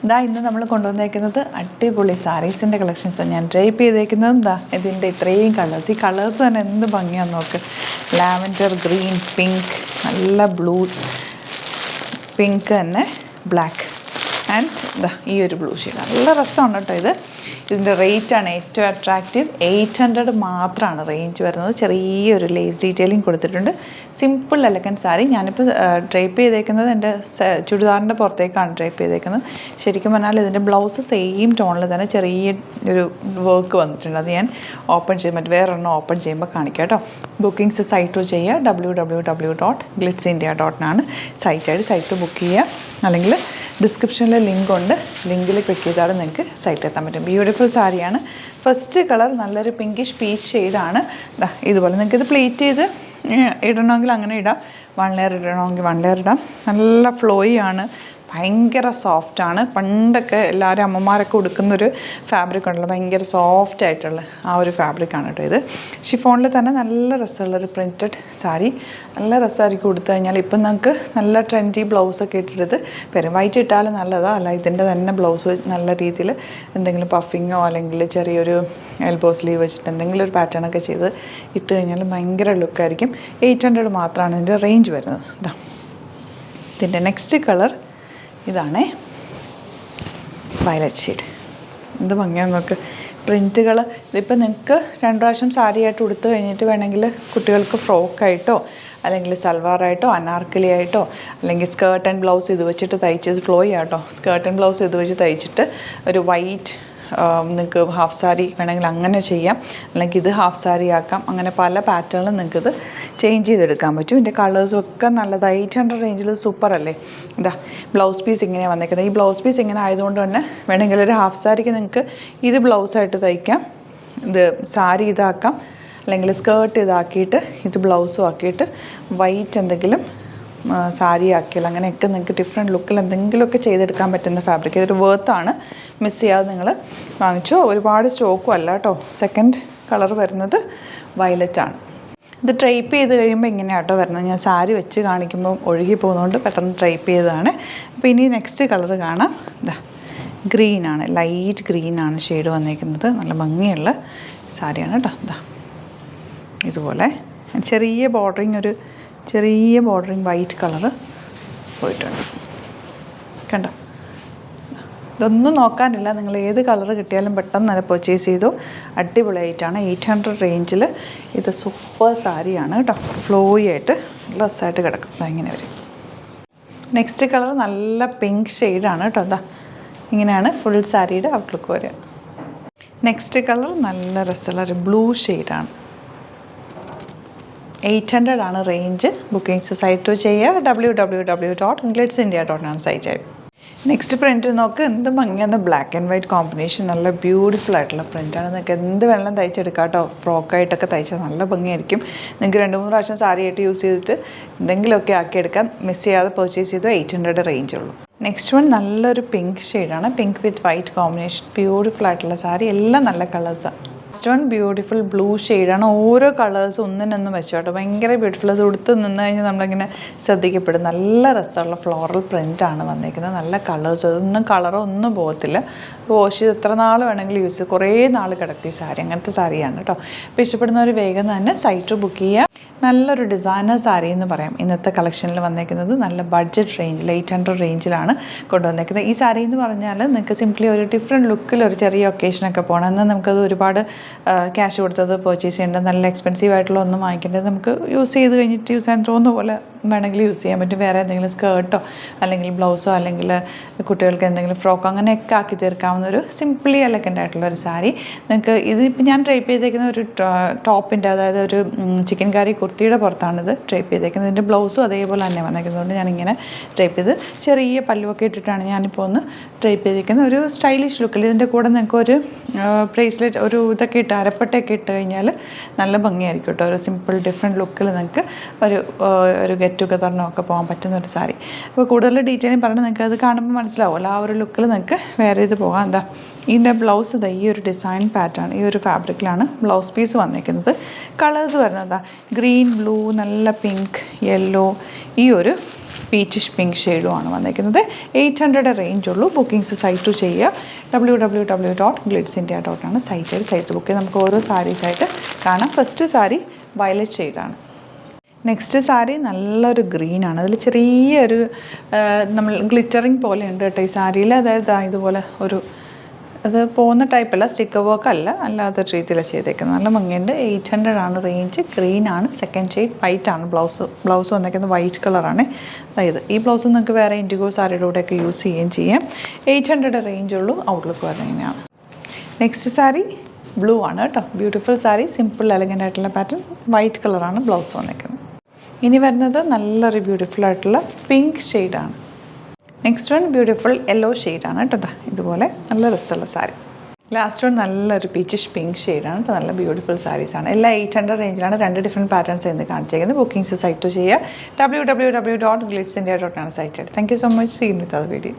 ഇതാ ഇന്ന് നമ്മൾ കൊണ്ടുവന്നേക്കുന്നത് അടിപൊളി സാരീസിൻ്റെ കളക്ഷൻസ്. ഞാൻ ഡ്രൈപ്പ് ചെയ്തേക്കുന്നത് എന്താ ഇതിൻ്റെ ഇത്രയും കളേഴ്സ്. ഈ കളേഴ്സ് തന്നെ എന്ത് ഭംഗിയാന്ന് നോക്ക്. ലാവൻഡർ, ഗ്രീൻ, പിങ്ക്, നല്ല ബ്ലൂ, പിങ്ക് തന്നെ ബ്ലാക്ക് ആൻഡ് ഇതാ ഈ ഒരു ബ്ലൂ ഷെയ്ഡ്. നല്ല രസമാണ് കേട്ടോ ഇത്. ഇതിൻ്റെ റേറ്റാണ് ഏറ്റവും അട്രാക്റ്റീവ്. 800 മാത്രമാണ് റേഞ്ച് വരുന്നത്. ചെറിയൊരു ലേസ് ഡീറ്റെയിലിംഗ് കൊടുത്തിട്ടുണ്ട്. Simple elegant sari. ഞാനിപ്പോൾ ഡ്രൈപ്പ് ചെയ്തേക്കുന്നത് എൻ്റെ ചുരിദാറിൻ്റെ പുറത്തേക്കാണ് ഡ്രൈപ്പ് ചെയ്തേക്കുന്നത്. ശരിക്കും പറഞ്ഞാൽ ഇതിൻ്റെ ബ്ലൗസ് സെയിം ടോണിൽ തന്നെ ചെറിയ ഒരു വർക്ക് വന്നിട്ടുണ്ട്. അത് ഞാൻ ഓപ്പൺ ചെയ്യുമ്പോൾ വേറൊരെണ്ണം ഓപ്പൺ ചെയ്യുമ്പോൾ കാണിക്കാം കേട്ടോ. ബുക്കിംഗ്സ് സൈറ്റ് ചെയ്യുക. www.glitzindia.in സൈറ്റ് ബുക്ക് ചെയ്യുക. അല്ലെങ്കിൽ ഡിസ്ക്രിപ്ഷനിൽ ലിങ്ക് ഉണ്ട്. ലിങ്കിൽ ക്ലിക്ക് ചെയ്താൽ നിങ്ങൾക്ക് സൈറ്റ് എത്താൻ പറ്റും. ബ്യൂട്ടിഫുൾ സാരിയാണ്. ഫസ്റ്റ് കളർ നല്ലൊരു പിങ്കിഷ് പീച്ച് ഷെയ്ഡാണ്. ഇതുപോലെ നിങ്ങൾക്കിത് പ്ലേറ്റ് ചെയ്ത് ഇടണമെങ്കിൽ അങ്ങനെ ഇടാം. 1 ലെയർ ഇടണമെങ്കിൽ 1 ലെയർ ഇടാം. നല്ല ഫ്ലോയി ആണ്, ഭയങ്കര സോഫ്റ്റാണ്. പണ്ടൊക്കെ എല്ലാവരും അമ്മമാരൊക്കെ ഉടുക്കുന്നൊരു ഫാബ്രിക് ഉണ്ടല്ലോ, ഭയങ്കര സോഫ്റ്റ് ആയിട്ടുള്ള ആ ഒരു ഫാബ്രിക്കാണ് കേട്ടോ ഇത്. ഷിഫോണിൽ തന്നെ നല്ല രസമുള്ളൊരു പ്രിൻറ്റഡ് സാരി. നല്ല രസമായിരിക്കും ഉടുത്തു കഴിഞ്ഞാൽ. ഇപ്പം നമുക്ക് നല്ല ട്രെൻഡി ബ്ലൗസൊക്കെ ഇട്ടിട്ട് വരും. വൈറ്റ് ഇട്ടാലും നല്ലതാണ്. അല്ല ഇതിൻ്റെ തന്നെ ബ്ലൗസ് നല്ല രീതിയിൽ എന്തെങ്കിലും പഫിങ്ങോ അല്ലെങ്കിൽ ചെറിയൊരു എൽബോ സ്ലീവ് വെച്ചിട്ട് എന്തെങ്കിലും ഒരു പാറ്റേണൊക്കെ ചെയ്ത് ഇട്ട് കഴിഞ്ഞാൽ ഭയങ്കര ലുക്കായിരിക്കും. 800 മാത്രമാണ് ഇതിൻ്റെ റേഞ്ച് വരുന്നത്. ഇതാ ഇതിൻ്റെ നെക്സ്റ്റ് കളർ ഇതാണേ, വയലറ്റ് ഷെയ്ഡ്. എന്ത് ഭംഗിയാന്ന് നോക്ക്. പ്രിൻറ്റുകൾ ഇതിപ്പോൾ നിങ്ങൾക്ക് 2 പ്രാവശ്യം സാരിയായിട്ട് ഉടുത്ത് കഴിഞ്ഞിട്ട് വേണമെങ്കിൽ കുട്ടികൾക്ക് ഫ്രോക്കായിട്ടോ അല്ലെങ്കിൽ സൽവാറായിട്ടോ അനാർക്കലി ആയിട്ടോ അല്ലെങ്കിൽ സ്കേർട്ട് ആൻഡ് ബ്ലൗസ് ഇത് വെച്ചിട്ട് തയ്ച്ചത് ഫ്ലോയി ആട്ടോ. സ്കേർട്ട് ആൻഡ് ബ്ലൗസ് ഇത് വെച്ച് തയ്ച്ചിട്ട് ഒരു വൈറ്റ് നിങ്ങൾക്ക് ഹാഫ് സാരി വേണമെങ്കിൽ അങ്ങനെ ചെയ്യാം. അല്ലെങ്കിൽ ഇത് ഹാഫ് സാരി ആക്കാം. അങ്ങനെ പല പാറ്റേണിലും നിങ്ങൾക്കിത് ചേഞ്ച് ചെയ്തെടുക്കാൻ പറ്റും. ഇതിൻ്റെ കളേഴ്സും ഒക്കെ നല്ലതാണ്. 800 റേഞ്ചിൽ സൂപ്പർ അല്ലേ. ഇതാ ബ്ലൗസ് പീസ് ഇങ്ങനെയാണ് വന്നേക്കുന്നത്. ഈ ബ്ലൗസ് പീസ് ഇങ്ങനെ ആയതുകൊണ്ട് തന്നെ വേണമെങ്കിൽ ഒരു ഹാഫ് സാരിക്ക് നിങ്ങൾക്ക് ഇത് ബ്ലൗസായിട്ട് തയ്ക്കാം. ഇത് സാരി ഇതാക്കാം. അല്ലെങ്കിൽ സ്കേർട്ട് ഇതാക്കിയിട്ട് ഇത് ബ്ലൗസും ആക്കിയിട്ട് വൈറ്റ് എന്തെങ്കിലും സാരി ആക്കിയാൽ അങ്ങനെയൊക്കെ നിങ്ങൾക്ക് ഡിഫറെൻറ്റ് ലുക്കിൽ എന്തെങ്കിലുമൊക്കെ ചെയ്തെടുക്കാൻ പറ്റുന്ന ഫാബ്രിക്. ഇതൊരു വേർത്താണ്. മിസ് ചെയ്യാതെ നിങ്ങൾ വാങ്ങിച്ചോ. ഒരുപാട് സ്റ്റോക്കും അല്ല കേട്ടോ. സെക്കൻഡ് കളർ വരുന്നത് വയലറ്റാണ്. ഇത് ട്രൈപ്പ് ചെയ്ത് കഴിയുമ്പോൾ ഇങ്ങനെയാണ് കേട്ടോ വരുന്നത്. ഞാൻ സാരി വെച്ച് കാണിക്കുമ്പോൾ ഒഴുകി പോകുന്നതുകൊണ്ട് പെട്ടെന്ന് ട്രൈപ്പ് ചെയ്തതാണ്. അപ്പോൾ ഇനി നെക്സ്റ്റ് കളർ കാണാം. ഇതാ ഗ്രീനാണ്, ലൈറ്റ് ഗ്രീനാണ് ഷെയ്ഡ് വന്നേക്കുന്നത്. നല്ല ഭംഗിയുള്ള സാരിയാണ് കേട്ടോ. ഇതാ ഇതുപോലെ ചെറിയ ബോർഡറിങ് വൈറ്റ് കളറ് പോയിട്ടുണ്ട്. കണ്ടോ, ഇതൊന്നും നോക്കാനില്ല. നിങ്ങൾ ഏത് കളർ കിട്ടിയാലും പെട്ടെന്ന് തന്നെ പർച്ചേസ് ചെയ്തു. അടിപൊളിയായിട്ടാണ്. 800 റേഞ്ചിൽ ഇത് സൂപ്പർ സാരിയാണ് കേട്ടോ. ഫ്ലോയി ആയിട്ട് നല്ല രസമായിട്ട് കിടക്കും. ഇങ്ങനെ വരും. നെക്സ്റ്റ് കളർ നല്ല പിങ്ക് ഷെയ്ഡാണ് കേട്ടോ. എന്താ ഇങ്ങനെയാണ് ഫുൾ സാരിയുടെ ഔട്ട്ലുക്ക് വരിക. നെക്സ്റ്റ് കളർ നല്ല രസമുള്ളൊരു ബ്ലൂ ഷെയ്ഡാണ്. 800 ആണ് റേഞ്ച്. ബുക്കിംഗ്സ് സൈറ്റ് ചെയ്യുക. www.glitzindia.in site. നെക്സ്റ്റ് പ്രിൻറ്റ് നോക്ക്. എന്ത് ഭംഗിയാണ്. Black and white combination. നല്ല ബ്യൂട്ടിഫുൾ ആയിട്ടുള്ള പ്രിൻറ്റാണ്. നിങ്ങൾക്ക് എന്ത് വെള്ളം തയ്ച്ചെടുക്കാം കേട്ടോ. ഫ്രോക്കായിട്ടൊക്കെ തയ്ച്ചാൽ നല്ല ഭംഗിയായിരിക്കും. നിങ്ങൾക്ക് 2-3 പ്രാവശ്യം സാരിയായിട്ട് യൂസ് ചെയ്തിട്ട് എന്തെങ്കിലുമൊക്കെ ആക്കിയെടുക്കാം. മിസ് ചെയ്യാതെ പർച്ചേസ് ചെയ്തു. 800 റേഞ്ച് ഉള്ളൂ. നെക്സ്റ്റ് വൺ നല്ലൊരു പിങ്ക് ഷെയ്ഡാണ്. പിങ്ക് വിത്ത് വൈറ്റ് കോമ്പിനേഷൻ. ബ്യൂട്ടിഫുൾ ആയിട്ടുള്ള സാരി. എല്ലാം നല്ല കളേഴ്സാണ്. നെക്സ്റ്റ് വൺ ബ്യൂട്ടിഫുൾ ബ്ലൂ ഷെയ്ഡാണ്. ഓരോ കളേഴ്സ് ഒന്നിനൊന്നും വെച്ചോട്ടോ. ഭയങ്കര ബ്യൂട്ടിഫുൾ. അത് ഉടുത്ത് നിന്ന് കഴിഞ്ഞാൽ നമ്മളിങ്ങനെ ശ്രദ്ധിക്കപ്പെടും. നല്ല രസമുള്ള ഫ്ലോറൽ പ്രിൻ്റാണ് വന്നേക്കുന്നത്. നല്ല കളേഴ്സ്. അതൊന്നും കളറോ ഒന്നും പോകത്തില്ല. വാഷ് ചെയ്ത് എത്ര നാൾ വേണമെങ്കിലും യൂസ് ചെയ്ത് കുറേ നാൾ കിടക്കും ഈ സാരി. അങ്ങനത്തെ സാരിയാണ് കേട്ടോ. അപ്പോൾ ഇഷ്ടപ്പെടുന്നവർ വേഗം തന്നെ സൈറ്റ് ബുക്ക് ചെയ്യുക. നല്ലൊരു ഡിസൈനർ സാരി എന്ന് പറയാം. ഇന്നത്തെ കളക്ഷനിൽ വന്നേക്കുന്നത് നല്ല ബഡ്ജറ്റ് റേഞ്ചിൽ 800 റേഞ്ചിലാണ് കൊണ്ടുവന്നേക്കുന്നത്. ഈ സാരി എന്ന് പറഞ്ഞാൽ നിങ്ങൾക്ക് സിംപ്ലി ഒരു ഡിഫറെൻറ്റ് ലുക്കിൽ ഒരു ചെറിയ ഒക്കേഷനൊക്കെ പോകണം. എന്നാൽ നമുക്കത് ഒരുപാട് ക്യാഷ് കൊടുത്തത് പർച്ചേസ് ചെയ്യേണ്ടത്, നല്ല എക്സ്പെൻസീവ് ആയിട്ടുള്ള ഒന്നും വാങ്ങിക്കേണ്ടത്. നമുക്ക് യൂസ് ചെയ്ത് കഴിഞ്ഞിട്ട് യൂസ് ചെയ്യാൻ തോന്നുന്ന പോലെ വേണമെങ്കിൽ യൂസ് ചെയ്യാൻ പറ്റും. വേറെ എന്തെങ്കിലും സ്കേർട്ടോ അല്ലെങ്കിൽ ബ്ലൗസോ അല്ലെങ്കിൽ കുട്ടികൾക്ക് എന്തെങ്കിലും ഫ്രോക്കോ അങ്ങനെയൊക്കെ ആക്കി തീർക്കാവുന്ന ഒരു സിംപ്ലി എലഗൻ്റ് ആയിട്ടുള്ള ഒരു സാരി. നിങ്ങൾക്ക് ഇതിപ്പോൾ ഞാൻ ട്രൈപ്പ് ചെയ്തേക്കുന്ന ഒരു ടോപ്പിൻ്റെ, അതായത് ഒരു ചിക്കൻ കറി കുർത്തിയുടെ പുറത്താണിത് ട്രൈപ്പ് ചെയ്തേക്കുന്നത്. ഇതിൻ്റെ ബ്ലൗസും അതേപോലെ തന്നെ വന്നേക്കുന്നതുകൊണ്ട് ഞാനിങ്ങനെ ട്രൈപ്പ് ചെയ്ത് ചെറിയ പല്ലുവൊക്കെ ഇട്ടിട്ടാണ് ഞാനിപ്പോൾ ഒന്ന് ട്രൈപ്പ് ചെയ്തേക്കുന്നത്. ഒരു സ്റ്റൈലിഷ് ലുക്കിൽ. ഇതിൻ്റെ കൂടെ നിങ്ങൾക്ക് ഒരു ബ്രേസ്ലെറ്റ് ഒരു ഇതൊക്കെ ഇട്ട് അരപ്പട്ടയൊക്കെ ഇട്ട് കഴിഞ്ഞാൽ നല്ല ഭംഗിയായിരിക്കും കേട്ടോ. ഒരു സിമ്പിൾ ഡിഫറെൻറ്റ് ലുക്കിൽ നിങ്ങൾക്ക് ഒരു ഗെറ്റ് ടുഗദറിനൊക്കെ പോകാൻ പറ്റുന്ന ഒരു സാരി. അപ്പോൾ കൂടുതൽ ഡീറ്റെയിലും പറഞ്ഞാൽ നിങ്ങൾക്ക് അത് കാണുമ്പോൾ മനസ്സിലാവുമല്ലോ. ആ ഒരു ലുക്കിൽ നിങ്ങൾക്ക് വേറെ ഇത് പോകാം. എന്താ ഇതിൻ്റെ ബ്ലൗസ് ഇതാ ഈ ഒരു ഡിസൈൻ പാറ്റേൺ, ഈ ഒരു ഫാബ്രിക്കിലാണ് ബ്ലൗസ് പീസ് വന്നിരിക്കുന്നത്. കളേഴ്സ് വരുന്നത് ഗ്രീൻ, ബ്ലൂ, നല്ല പിങ്ക്, യെല്ലോ, ഈ ഒരു പീച്ചിഷ് പിങ്ക് ഷെയ്ഡുമാണ് വന്നിരിക്കുന്നത്. 800 റേഞ്ച് ഉള്ളൂ. ബുക്കിംഗ്സ് സൈറ്റ് ചെയ്യുക. www.glitzindia.com ആണ് സൈറ്റ് ബുക്ക് ചെയ്ത് നമുക്ക് ഓരോ സാരീസായിട്ട് കാണാം. ഫസ്റ്റ് സാരി വയലറ്റ് ഷെയ്ഡാണ്. നെക്സ്റ്റ് സാരി നല്ലൊരു ഗ്രീനാണ്. അതിൽ ചെറിയൊരു നമ്മൾ ഗ്ലിറ്ററിങ് പോലെ ഉണ്ട് കേട്ടോ ഈ സാരിയിൽ. അതായത് ഇതുപോലെ ഒരു അത് പോകുന്ന ടൈപ്പല്ല, സ്റ്റിക്കർ വർക്ക് അല്ല, അല്ലാത്ത രീതിയിലാണ് ചെയ്തേക്കുന്നത്. നല്ല ഭംഗിയുണ്ട്. 800 ആണ് റേഞ്ച്. ഗ്രീനാണ്. സെക്കൻഡ് ഷെയ്ഡ് വൈറ്റ് ആണ്. ബ്ലൗസ് വന്നിരിക്കുന്നത് വൈറ്റ് കളറാണ്. അതായത് ഈ ബ്ലൗസ് നിങ്ങൾക്ക് വേറെ ഇൻഡിഗോ സാരിയുടെ കൂടെയൊക്കെ യൂസ് ചെയ്യുകയും ചെയ്യാം. 800 റേഞ്ച് ഉള്ളൂ. ഔട്ട്ലുക്ക് വരുന്നതിനാണ്. നെക്സ്റ്റ് സാരി ബ്ലൂ ആണ് കേട്ടോ. ബ്യൂട്ടിഫുൾ സാരി. സിമ്പിൾ എലഗൻ്റ് ആയിട്ടുള്ള പാറ്റേൺ. വൈറ്റ് കളറാണ് ബ്ലൗസ് വന്നിരിക്കുന്നത്. ഇനി വരുന്നത് നല്ലൊരു ബ്യൂട്ടിഫുൾ ആയിട്ടുള്ള പിങ്ക് ഷെയ്ഡാണ്. നെക്സ്റ്റ് വൺ ബ്യൂട്ടിഫുൾ യെല്ലോ ഷെയ്ഡാണ് കേട്ടോ. ഇതുപോലെ നല്ല രസമുള്ള സാരി. ലാസ്റ്റ് വൺ നല്ലൊരു പീച്ചിഷ് പിങ്ക് ഷെയ്ഡാണ് കേട്ടോ. നല്ല ബ്യൂട്ടിഫുൾ സാരീസാണ്. എല്ലാം 800 റേഞ്ചിലാണ്. 2 ഡിഫറെൻറ്റ് പാറ്റേൺസ് എന്ന് കാണിച്ചേക്കുന്നത്. ബുക്കിംഗ്സ് സൈറ്റ് ചെയ്യുക. www.glitzindia.com ആണ് site. Thank you so much. See you with other video.